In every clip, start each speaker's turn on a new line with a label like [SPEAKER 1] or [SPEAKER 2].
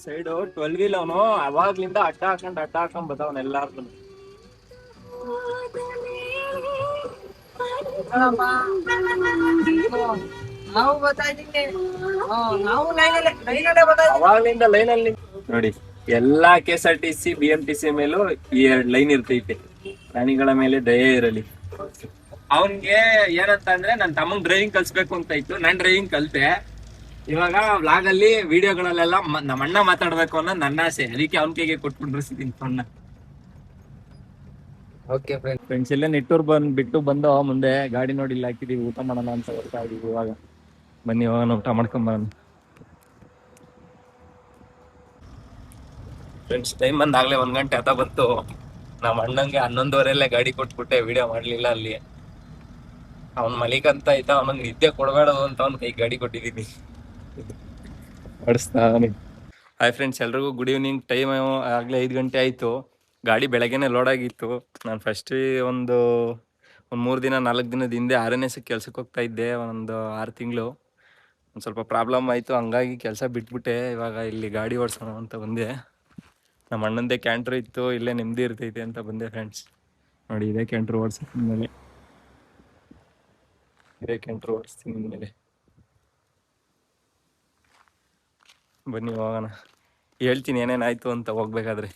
[SPEAKER 1] Side 12 wheel ಅವನು ಅವಾಗ್ಲಿಂದ ಅಡ್ಡ ಹಾಕೊಂಡ್ ಬತಾವನ್ ಎಲ್ಲಾರ್ಗು. ಅವಾಗ್ಲಿಂದ ಲೈನ್ ಅಲ್ಲಿ ನೋಡಿ, ಎಲ್ಲಾ KSRTC BMTC ಮೇಲೂ ಈ 2 ಲೈನ್ ಇರ್ತೈತೆ. ಪ್ರಾಣಿಗಳ ಮೇಲೆ ದಯೆ ಇರಲಿ. ಅವನ್ಗೆ ಏನಂತ ಅಂದ್ರೆ ನನ್ ತಮ್ಮಂಗ್ ಡ್ರೈವಿಂಗ್ ಕಲ್ಸ್ಬೇಕು ಅಂತ ಇತ್ತು. ನಾನ್ ಡ್ರೈವಿಂಗ್ ಕಲ್ತೆ. ಇವಾಗ ವ್ಲಾಗ್ ಅಲ್ಲಿ ವಿಡಿಯೋಗಳಲ್ಲೆಲ್ಲ ನಮ್ಮ ಅಣ್ಣ ಮಾತಾಡ್ಬೇಕು ಅನ್ನೋ ನನ್ನ ಆಸೆ. ಅದಕ್ಕೆ ಅವನ ಕೈಗೆ ಕೊಟ್ಬಿಟ್ಟಿರ್ತೀನಿ ಫೋನ್ನ. ಓಕೆ ಫ್ರೆಂಡ್ಸ್, ಇಲ್ಲೇ ನಿಟ್ಟೂರ್ ಬಿಟ್ಟು ಬಂದು ಮುಂದೆ ಗಾಡಿ ನೋಡಿ ಇಲ್ಲಿ ಹಾಕಿದೀವಿ. ಊಟ ಮಾಡೋಣ ಅಂತ ಬರ್ತಾ ಇದೀವಿ. ಇವಾಗ ಬನ್ನಿ, ಇವಾಗ ಊಟ ಮಾಡ್ಕೊಂಡ್ ಬರೋಣ. ಫ್ರೆಂಡ್ಸ್, ಟೈಮ್ ಬಂದಾಗ್ಲೇ 1 ಗಂಟೆ ಆತ ಬಂತು. ನಮ್ಮ ಅಣ್ಣಂಗೆ 11:30 ಗಾಡಿ ಕೊಟ್ಬಿಟ್ಟೆ, ವಿಡಿಯೋ ಮಾಡ್ಲಿಲ್ಲ ಅಲ್ಲಿ. ಅವ್ನ್ ಮಲಿಕಂತ ಆಯ್ತಾ, ಅವನಿಗೆ ನಿದ್ದೆ ಕೊಡಬೇಡ ಅಂತ ಅವ್ನ ಕೈ ಗಾಡಿ ಕೊಟ್ಟಿದ್ದೀನಿ. ಹಾಯ್ ಫ್ರೆಂಡ್ಸ್, ಎಲ್ರಿಗೂ ಗುಡ್ ಈವ್ನಿಂಗ್. ಟೈಮ್ ಆಗ್ಲೇ 5 ಗಂಟೆ ಆಯ್ತು. ಗಾಡಿ ಬೆಳಗ್ಗೆನೆ ಲೋಡ್ ಆಗಿತ್ತು. ನಾನು ಫಸ್ಟ್ ಒಂದು 3 ದಿನ 4 ದಿನದ ಹಿಂದೆ RNS ಕೆಲ್ಸಕ್ಕೆ ಹೋಗ್ತಾ ಇದ್ದೆ. ಒಂದು 6 ತಿಂಗಳು. ಒಂದು ಸ್ವಲ್ಪ ಪ್ರಾಬ್ಲಮ್ ಆಯಿತು, ಹಂಗಾಗಿ ಕೆಲಸ ಬಿಟ್ಬಿಟ್ಟೆ. ಇವಾಗ ಇಲ್ಲಿ ಗಾಡಿ ಓಡಿಸೋಣ ಅಂತ ಬಂದೆ. ನಮ್ಮ ಅಣ್ಣಂದೇ ಕ್ಯಾಂಟ್ರ್ ಇತ್ತು, ಇಲ್ಲೇ ನೆಮ್ಮದಿ ಇರ್ತೈತೆ ಅಂತ ಬಂದೆ ಫ್ರೆಂಡ್ಸ್. ನೋಡಿ, ಇದೇ ಕ್ಯಾಂಟ್ರ್ ಓಡಿಸ್ತೀನಿ ಮೇಲೆ, ಇದೇ ಕ್ಯಾಂಟ್ರ್ ಓಡಿಸ್ತೀನಿ ಮೇಲೆ. ಬನ್ನಿ ಹೋಗೋಣ, ಹೇಳ್ತೀನಿ ಏನೇನಾಯ್ತು ಅಂತ ಹೋಗ್ಬೇಕಾದ್ರೆ.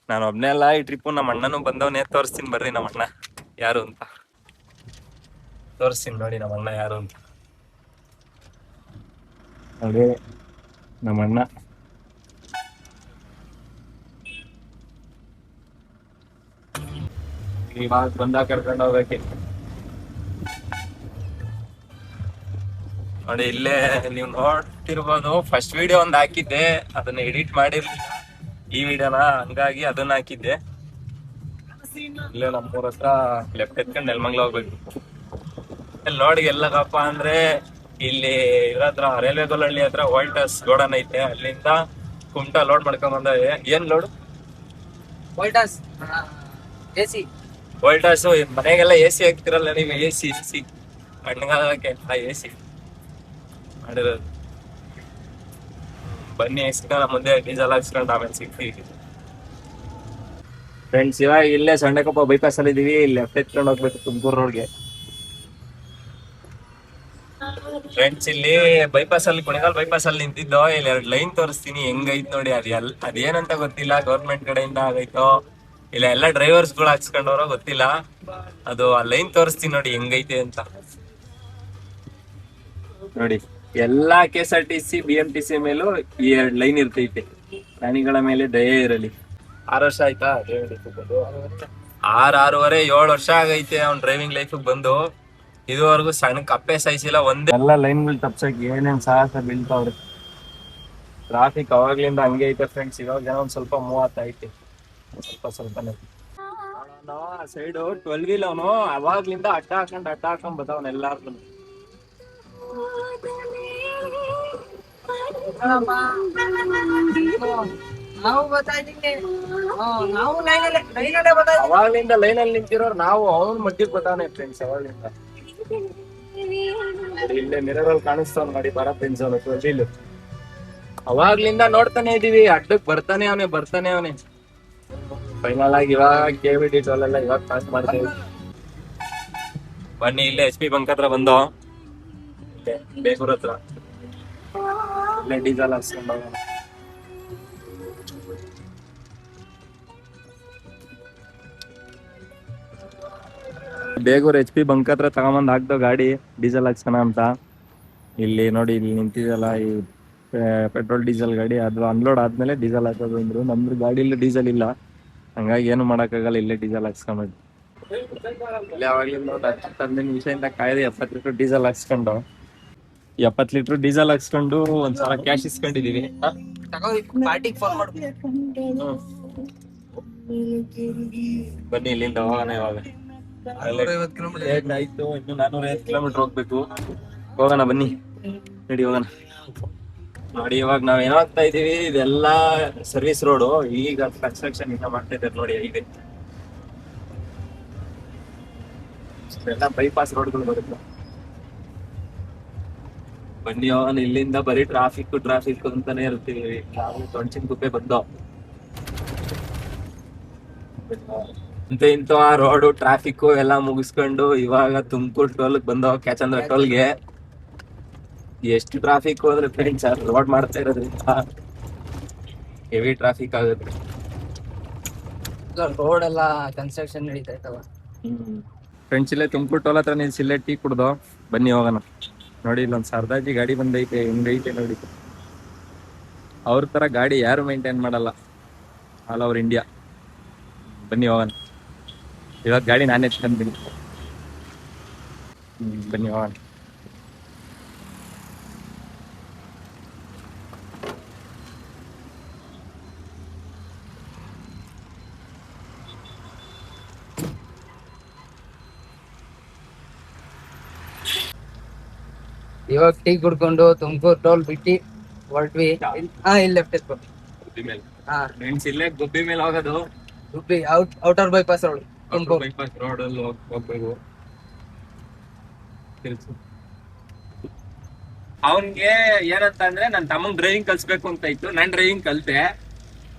[SPEAKER 1] ನಾನು ಒಬ್ಬನೇ ಅಲ್ಲ ಈ ಟ್ರಿಪ್ಪು, ನಮ್ಮ ಅಣ್ಣನೂ ಬಂದವನೇ. ತೋರಿಸ್ತೀನಿ ಬರ್ರಿ ನಮ್ಮ ಅಣ್ಣ ಯಾರು ಅಂತ. ತೋರಿಸ್ತೀನಿ ನೋಡಿ ನಮ್ಮ ಅಣ್ಣ ಯಾರು ಅಂತ. ಅದೇ ನಮ್ಮ ಅಣ್ಣ. ಇವಾಗ ಬಂದಾಗ ಕರ್ಕೊಂಡು ಹೋಗಕ್ಕೆ ನೋಡಿ. ಇಲ್ಲೇ ನೀವು ನೋಡ್ತಿರ್ಬೋದು, ಫಸ್ಟ್ ವಿಡಿಯೋ ಒಂದು ಹಾಕಿದ್ದೆ, ಅದನ್ನ ಎಡಿಟ್ ಮಾಡಿರ್ಲಿಲ್ಲ ಈ ವಿಡಿಯೋನ, ಹಂಗಾಗಿ ಅದನ್ನ ಹಾಕಿದ್ದೆ. ಇಲ್ಲೇ ನಮ್ಮೂರ ಹತ್ರ ಲೆಫ್ಟ್ ಎತ್ಕೊಂಡು ನೆಲಮಂಗಲ ಹೋಗ್ಬೇಕು. ಇಲ್ಲಿ ನೋಡಿ ಎಲ್ಲಗಪ್ಪ ಅಂದ್ರೆ, ಇಲ್ಲಿ ಇರತ್ರ ರೈಲ್ವೆ ಗೋಲಹಳ್ಳಿ ಹತ್ರ ವೋಲ್ಟಾಸ್ ಗೋಡನ್ ಐತೆ. ಅಲ್ಲಿಂದ ಕುಮಟಾ ಲೋಡ್ ಮಾಡ್ಕೊಂಡ್ ಬಂದ. ಏನ್ ಲೋಡ್? ವೋಲ್ಟಾಸ್ ಮನೆಗೆಲ್ಲ AC ಹಾಕ್ತಿರಲ್ಲ ನೀವು? AC ಕಣ್ಗಾಲಕ್ಕೆ AC ಮಾಡಿರೋದು. ಬನ್ನಿ, ಹಾಕ್ಸ್ಕೊಂಡ ಮುಂದೆ ಡೀಸೆಲ್ ಹಾಕ್ಸ್ಕೊಂಡು ಆಮೇಲೆ ಸಿಗ್ತೀವಿ ಫ್ರೆಂಡ್ಸ್. ಇವಾಗ ಇಲ್ಲೇ ಸಣ್ಣಕೊಪ್ಪ ಬೈಪಾಸ್ ಅಲ್ಲಿ ಇದೀವಿ. ಲೆಫ್ಟ್ ಎತ್ಕೊಂಡು ಹೋಗ್ಬೇಕು ತುಮಕೂರು ರೋಡ್ಗೆ. ಫ್ರೆಂಡ್ಸ್, ಇಲ್ಲಿ ಬೈಪಾಸ್ ಅಲ್ಲಿ, ಕುಣಿಗಾಲ್ ಬೈಪಾಸ್ ಅಲ್ಲಿ ನಿಂತಿದ್ದೋ. ಇಲ್ಲಿ 2 ಲೈನ್ ತೋರಿಸ್ತೀನಿ, ಹೆಂಗೈತ್ ನೋಡಿ. ಅದೇನಂತ ಗೊತ್ತಿಲ್ಲ, ಗೌರ್ಮೆಂಟ್ ಕಡೆಯಿಂದ ಆಗೈತೋ ಇಲ್ಲ ಎಲ್ಲ ಡ್ರೈವರ್ಸ್ ಗಳು ಹಾಕ್ಸ್ಕೊಂಡವ್ರೋ ಗೊತ್ತಿಲ್ಲ. ಅದು ಆ ಲೈನ್ ತೋರಿಸ್ತೀನಿ ನೋಡಿ ಹೆಂಗೈತೆ ಅಂತ. ನೋಡಿ, ಎಲ್ಲಾ KSRTC BMTC ಮೇಲೂ ಈ 2 ಲೈನ್ ಇರ್ತೈತೆ. ಪ್ರಾಣಿಗಳ ಮೇಲೆ ದಯೆ ಇರಲಿ. 6 ವರ್ಷ ಆಯ್ತಾ ಡ್ರೈವಿಂಗ್? 6.5 7 ವರ್ಷ ಆಗೈತೆ ಅವ್ನ್ ಡ್ರೈವಿಂಗ್ ಲೈಫ್ ಬಂದು. ಇದುವರೆಗೂ ಸಣ್ಣ ಕಪ್ಪೆ ಸಾಯಿಸಿಲ್ಲ. ಒಂದೇ ಎಲ್ಲ ಲೈನ್ಗಳು ತಪ್ಸಕ್ ಏನೇನ್ ಸಾಹಸ ಬೀಳ್ತಾವ್ರಿ. ಟ್ರಾಫಿಕ್ ಅವಾಗ್ಲಿಂದ ಹಂಗೆ ಐತೆ ಫ್ರೆಂಡ್ಸ್. ಇವಾಗ ಒಂದ್ ಸ್ವಲ್ಪ ಮೂವ್ ಆಗ್ತಾ ಐತೆ, ಸ್ವಲ್ಪನೇ. ಸೈಡು 12 ವೀಲ್ ಅವನು ಅವಾಗ್ಲಿಂದ ಅಡ್ಡ ಹಾಕೊಂಡ್ ಬತಾವನ್ ಎಲ್ಲಾರ್ಗು. ಅವಾಗ್ಲಿಂದ ಲೈನ್ ಅಲ್ಲಿ ನಿಂತಿರೋರು ನಾವು. ಅವನ್ ಮಧ್ಯಕ್ಕೆ ಬತಾನೆ ಫ್ರೆಂಡ್ಸ್ ಅವಾಗ್ಲಿಂದ. ಇಲ್ಲೇ ಮಿರರ್ ಕಾಣಿಸ್ತಾವ್ ನೋಡಿ, ಬರ ಫ್ರೆಂಡ್ಸ್ ಅವನು 12 ವೀಲ್. ಅವಾಗ್ಲಿಂದ ನೋಡ್ತಾನೆ ಇದೀವಿ, ಅಡ್ಡಕ್ ಬರ್ತಾನೆ ಅವನೇ. ಫೈನಲ್ ಆಗಿ ಇವಾಗ KVD ಟೋಲ್ ಎಲ್ಲ ಇವಾಗ ಪಾಸ್ ಮಾಡ್ತೇವೆ. ಬನ್ನಿ, ಇಲ್ಲೇ HP ಬಂಕ್ ಹತ್ರ ಬಂದು, ಬೇಗೂರ್ ಹತ್ರ ಇಲ್ಲೇ ಡೀಸೆಲ್ ಹಾಕ್ಸ್ಕೊಂಡು ಹೋಗೋಣ. ಬೇಗೂರ್ HP ಬಂಕ್ ಹತ್ರ ತಗೊಂಬಂದ್ ಹಾಕ್ದೋ ಗಾಡಿ ಡೀಸೆಲ್ ಹಾಕ್ಸೋಣ ಅಂತ. ಇಲ್ಲಿ ನೋಡಿ, ಇಲ್ಲಿ ನಿಂತಿದೆಯಲ್ಲ ಈ ಪೆಟ್ರೋಲ್ ಡೀಸೆಲ್ ಗಾಡಿ, ಅದು ಅನ್ಲೋಡ್ ಆದ್ಮೇಲೆ ಡೀಸೆಲ್ ಹಾಕೋದು ಅಂದ್ರು. ನಮ್ದು ಗಾಡಿಯಲ್ಲಿ ಡೀಸೆಲ್ ಇಲ್ಲ, ಹಂಗಾಗಿ ಏನು ಮಾಡಕ್ಕಾಗಲ್ಲ. ಇಲ್ಲೇ ಡೀಸೆಲ್ ಹಾಕ್ಸ್ಕೊಂಡ್ವಿ. ಇಲ್ಲೇ ಅವಾಗ್ಲಿಂದ 10-15 ನಿಮಿಷದಿಂದ ಕಾಯ್ದೆ 70 ಲೀಟರ್ ಡೀಸೆಲ್ ಹಾಕ್ಸ್ಕೊಂಡು 70 ಲೀಟರ್ ಡೀಸೆಲ್ ಹಾಕ್ಸ್ಕೊಂಡು ಒಂದ್ಸಲ ಕ್ಯಾಶ್ ಇಸ್ಕೊಂಡಿದೀವಿ. ಬನ್ನಿ, ಇಲ್ಲಿಂದ ಹೋಗೋಣ. ಇವಾಗ ಆಯ್ತು, ಇನ್ನು 450 ಕಿಲೋಮೀಟರ್ ಹೋಗ್ಬೇಕು. ಹೋಗೋಣ ಬನ್ನಿ, ರೆಡಿ ಹೋಗೋಣ. ನೋಡಿ, ಇವಾಗ ನಾವ್ ಏನಾಗ್ತಾ ಇದೀವಿ, ಇದೆಲ್ಲಾ ಸರ್ವಿಸ್ ರೋಡು. ಈಗ ಕನ್ಸ್ಟ್ರಕ್ಷನ್ ಇಂದ ಮಾಡ್ತಾ ಇದ್ದಾರೆ ನೋಡಿ. ಹೈವೇ ಎಲ್ಲ ಬೈಪಾಸ್ ರೋಡ್ಗಳು ಬರುತ್ತೆ. ಬನ್ನಿ ಅವನ್ ಇಲ್ಲಿಂದ ಬರೀ ಟ್ರಾಫಿಕ್ ಅಂತಾನೆ ಇರ್ತೀವಿ. ತೊಣಚಿನ ಕುಪ್ಪೆ ಬಂದೋ ಇಂತ ರೋಡು ಟ್ರಾಫಿಕ್ ಎಲ್ಲ ಮುಗಿಸ್ಕೊಂಡು ಇವಾಗ ತುಮಕೂರು ಟೋಲ್ ಬಂದೋ ಕ್ಯಾಚಂದ್ರ ಟೋಲ್ಗೆ. ಎಷ್ಟು ಟ್ರಾಫಿಕ್ ಅಂದ್ರೆ ಫ್ರೆಂಡ್ಸ್ ರೋಡ್ ಮಾಡ್ತಾ ಇರೋದ್ರಿಂದ ಹೆವಿ ಟ್ರಾಫಿಕ್ ಆಗುತ್ತೆ.
[SPEAKER 2] ರೋಡ್ ಎಲ್ಲ ಕನ್ಸ್ಟ್ರಕ್ಷನ್ ನಡೀತಾ ಇರ್ತವ.
[SPEAKER 1] ಫ್ರೆಂಡ್ಸ್ ಇಲ್ಲೇ ತುಮಕೂರು ಟೋಲ್ ಹತ್ರ ನೀನ್ ಸಿಲ್ಲೆ ಟೀ ಕುಡ್ದೋ ಬನ್ನಿ ಹೋಗೋಣ. ನೋಡಿ ಇಲ್ಲೊಂದು ಸರ್ದಾರ್ಜಿ ಗಾಡಿ ಬಂದೈತೆ, ಹೆಂಗೈತೆ ನೋಡಿ. ಅವ್ರ ತರ ಗಾಡಿ ಯಾರು ಮೇಂಟೈನ್ ಮಾಡಲ್ಲ ಆಲ್ ಓವರ್ ಇಂಡಿಯಾ. ಬನ್ನಿ ಹೋಗೋಣ. ಇವಾಗ ಗಾಡಿ ನಾನೇ ಎತ್ಕೊಂತೀನಿ. ಬನ್ನಿ ಹೋಗೋಣ.
[SPEAKER 2] ಇವಾಗ ಟೀ ಕುಡ್ಕೊಂಡು ತುಮಕೂರು ಟೋಲ್ ಬಿಟ್ಟು ಹೊರಟ್ವಿ. ಇಲ್ಲಿ ಲೆಫ್ಟ್ ಎತ್ಕೊಂಡು
[SPEAKER 1] ಫ್ರೆಂಡ್ಸ್ ಇಲ್ಲೇ ಗುಬ್ಬಿ ಮೇಲೆ ಹೋಗೋದು.
[SPEAKER 2] Gubbi outer bypass road Tumakuru.
[SPEAKER 1] Bypass road ಅಲ್ಲಿ ಹೋಗ್ಬೇಕು. ಅವನ್ಗೆ ಏನಂತ ಅಂದ್ರೆ ನನ್ ತಮ್ಮಂಗ್ ಡ್ರೈವಿಂಗ್ ಕಲ್ಸ್ಬೇಕು ಅಂತ ಇತ್ತು. ನಾನ್ ಡ್ರೈವಿಂಗ್ ಕಲ್ತೆ.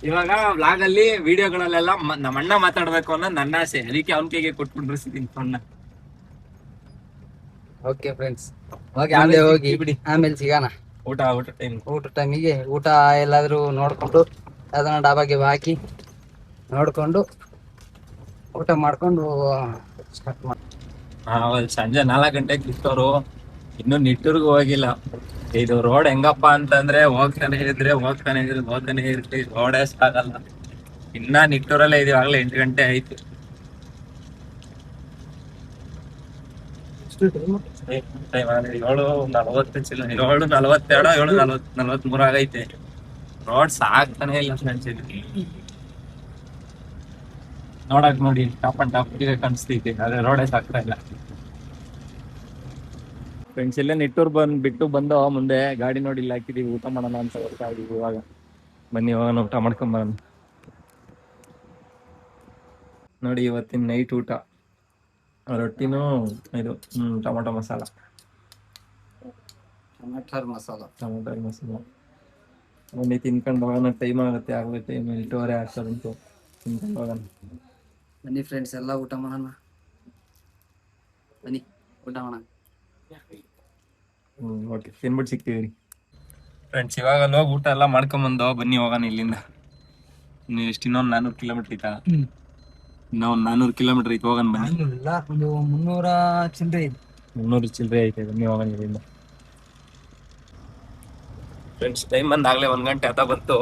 [SPEAKER 1] ಇವಾಗ ವ್ಲಾಗ್ ಅಲ್ಲಿ ವಿಡಿಯೋಗಳಲ್ಲೆಲ್ಲ ನಮ್ಮ ಅಣ್ಣ ಮಾತಾಡ್ಬೇಕು ಅನ್ನೋ ನನ್ನ ಆಸೆ. ಅದಕ್ಕೆ ಅವನ ಕೈಗೆ ಕೊಟ್ಬಿಡ್ರಿಸಿದೀನಿ ಫೋನ್ನ.
[SPEAKER 2] ಓಕೆ ಫ್ರೆಂಡ್ಸ್, ಹೋಗಿ ಬಿಡಿ, ಆಮೇಲೆ ಸಿಗೋಣ.
[SPEAKER 1] ಊಟ
[SPEAKER 2] ಟೈಮಿಗೆ ಊಟ ಎಲ್ಲಾದ್ರೂ ನೋಡ್ಕೊಂಡು ಅದನ್ನ ಡಾಬಾಗೆ ಹಾಕಿ ನೋಡ್ಕೊಂಡು ಊಟ ಮಾಡ್ಕೊಂಡು ಸ್ಟಾರ್ಟ್ ಮಾಡಿ.
[SPEAKER 1] ಸಂಜೆ 4 ಗಂಟೆಗೆ ಬಿಟ್ಟವ್ರು. ಇನ್ನು ನಿಟ್ಟೂರ್ಗೂ ಹೋಗಿಲ್ಲ. ಇದು ರೋಡ್ ಹೆಂಗಪ್ಪ ಅಂತಂದ್ರೆ ಹೋಗ್ತಾನೆ ಇರ್ತೀವಿ. ರೋಡೇ ಸಾಗಲ್ಲ. ಇನ್ನ ನಿಟ್ಟೂರಲ್ಲೇ ಇದೀವಿ. ಆಗ್ಲೇ 8 ಗಂಟೆ ಆಯ್ತು. 7:42 ಆಗೈತೆ. ರೋಡ್ ಸಾಕ್ತಾನೆ ಇಲ್ಲ ಫ್ರೆಂಡ್ಸ್. ನೋಡಕ್ ನೋಡಿ ಟಾಪ್ ಅಂಡ್ ಟಾಪ್ ಕಾಣಿಸ್ತೈತಿ, ಆದ್ರೆ ರೋಡೇ ಸಾಕ್ತಾ ಇಲ್ಲ. ಫ್ರೆಂಡ್ಸ್ ಇಲ್ಲೇ ನಿಟ್ಟೂರ್ ಬಿಟ್ಟು ಬಂದು ಮುಂದೆ ಗಾಡಿ ನೋಡಿ ಇಲ್ಲಿ ಹಾಕಿದೀವಿ. ಊಟ ಮಾಡೋಣ ಅಂತ ಬರ್ತಾ ಇದೀವಿ ಇವಾಗ. ಬನ್ನಿ ಹೋಗೋಣ, ಊಟ ಮಾಡ್ಕೊಂಡ್ ಬರೋಣ. ನೋಡಿ ಇವತ್ತಿನ ನೈಟ್ ಊಟ ರೊಟ್ಟಿನೂ ಇದು ಟೊಮೊಟೊ ಮಸಾಲ. ಬನ್ನಿ ತಿನ್ಕೊಂಡು ಹೋಗೋಣ. ಟೈಮ್ ಆಗುತ್ತೆ, ಆಗುತ್ತೆ 8:15 ಆಗ್ತದಂತು. ತಿನ್ಕೊಂಡು ಹೋಗೋಣ.
[SPEAKER 2] ಬನ್ನಿ ಫ್ರೆಂಡ್ಸ್, ಎಲ್ಲ ಊಟ ಮಾಡೋಣ. ಬನ್ನಿ ಊಟ ಮಾಡೋಣ.
[SPEAKER 1] ಓಕೆ, ತಿನ್ಬಿಟ್ಟು ಸಿಗ್ತೀವಿ ಫ್ರೆಂಡ್ಸ್. ಇವಾಗ ಹೋಗಿ ಊಟ ಎಲ್ಲ ಮಾಡ್ಕೊಂಬಂದು ಬನ್ನಿ ಹೋಗೋಣ ಇಲ್ಲಿಂದ. ಇನ್ನೊಂದು 400 ಕಿಲೋಮೀಟರ್ ಐತಾ? ಇನ್ನೊಂದು 400 ಕಿಲೋಮೀಟರ್ ಐತೆ. ಹೋಗೋಣ ಬನ್ನಿ.
[SPEAKER 2] ಒಂದು 300 ಚಿಲ್ಲರೆ
[SPEAKER 1] ಐತೆ. ಬನ್ನಿ ಹೋಗೋಣ ಇಲ್ಲಿಂದ. ಫ್ರೆಂಡ್ಸ್ ಟೈಮ್ ಬಂದಾಗ್ಲೇ 1 ಗಂಟೆ ಆತ ಬಂತು.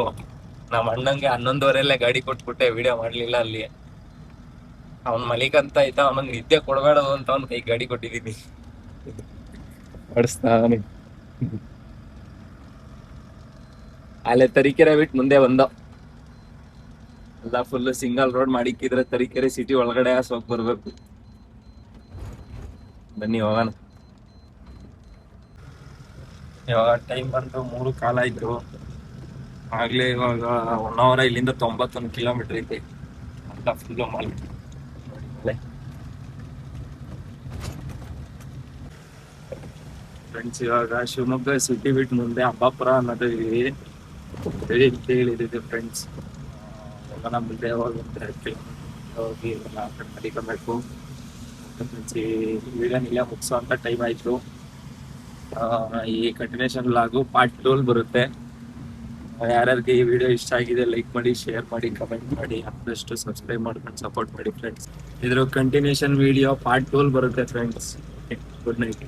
[SPEAKER 1] ನಮ್ಮ ಅಣ್ಣಂಗೆ 11:15 ಗಾಡಿ ಕೊಟ್ಬಿಟ್ಟೆ, ವಿಡಿಯೋ ಮಾಡ್ಲಿಲ್ಲ ಅಲ್ಲಿ. ಅವ್ನ್ ಮಲಿಕ್ ಅಂತ ಆಯ್ತಾ, ಅವನಿಗೆ ನಿದ್ದೆ ಕೊಡಬೇಡ ಅಂತ ಅವ್ನ ಕೈ ಗಾಡಿ ಕೊಟ್ಟಿದ್ದೀನಿ. ಬಡಿಸ್ತಾನೆ ಅಲ್ಲೇ ತರೀಕೆರೆ ಬಿಟ್ಟು ಮುಂದೆ ಬಂದ. ಎಲ್ಲ ಫುಲ್ ಸಿಂಗಲ್ ರೋಡ್ ಮಾಡಿಕ್ಕಿದ್ರೆ ತರೀಕೆರೆ ಸಿಟಿ ಒಳಗಡೆ ಹೋಗಿ ಬರ್ಬೇಕು. ಬನ್ನಿ ಹೋಗೋಣ. ಇವಾಗ ಟೈಮ್ ಬಂದು 3:15 ಆಯ್ತು. ಆಗ್ಲೇ ಇವಾಗ 1 ಅವರ್ ಇಲ್ಲಿಂದ 91 ಕಿಲೋಮೀಟರ್ ಐತೆ. ಅಂತ ಫುಲ್ ಮಾಲ್. ಫ್ರೆಂಡ್ಸ್ ಇವಾಗ ಶಿವಮೊಗ್ಗ ಸಿಟಿ ಬಿಟ್ಟು ಮುಂದೆ ಅಂಬಾಪುರ ಅನ್ನೋದು ಹೇಳಿದ್ದೀವಿ ಫ್ರೆಂಡ್ಸ್. ಹೋಗೋಣ ಮುಂದೆ ಹೋಗಿ ಎಲ್ಲ ಮಡಿಕೊಬೇಕು. ವಿಡಿಯೋನ ಇಲ್ಲೇ ಮುಗಿಸೋ ಟೈಮ್ ಆಯ್ತು. ಈ ಕಂಟಿನ್ಯೂಷನ್ ಲಾಗು ಪಾರ್ಟ್ 2 ಬರುತ್ತೆ. ಯಾರ್ಯಾರಿಗೆ ಈ ವಿಡಿಯೋ ಇಷ್ಟ ಆಗಿದೆ ಲೈಕ್ ಮಾಡಿ, ಶೇರ್ ಮಾಡಿ, ಕಮೆಂಟ್ ಮಾಡಿ, ಆದಷ್ಟು ಸಬ್ಸ್ಕ್ರೈಬ್ ಮಾಡ್ಕೊಂಡು ಸಪೋರ್ಟ್ ಮಾಡಿ ಫ್ರೆಂಡ್ಸ್. ಇದ್ರ ಕಂಟಿನ್ಯೂಷನ್ ವಿಡಿಯೋ ಪಾರ್ಟ್ 2 ಬರುತ್ತೆ ಫ್ರೆಂಡ್ಸ್. Good night.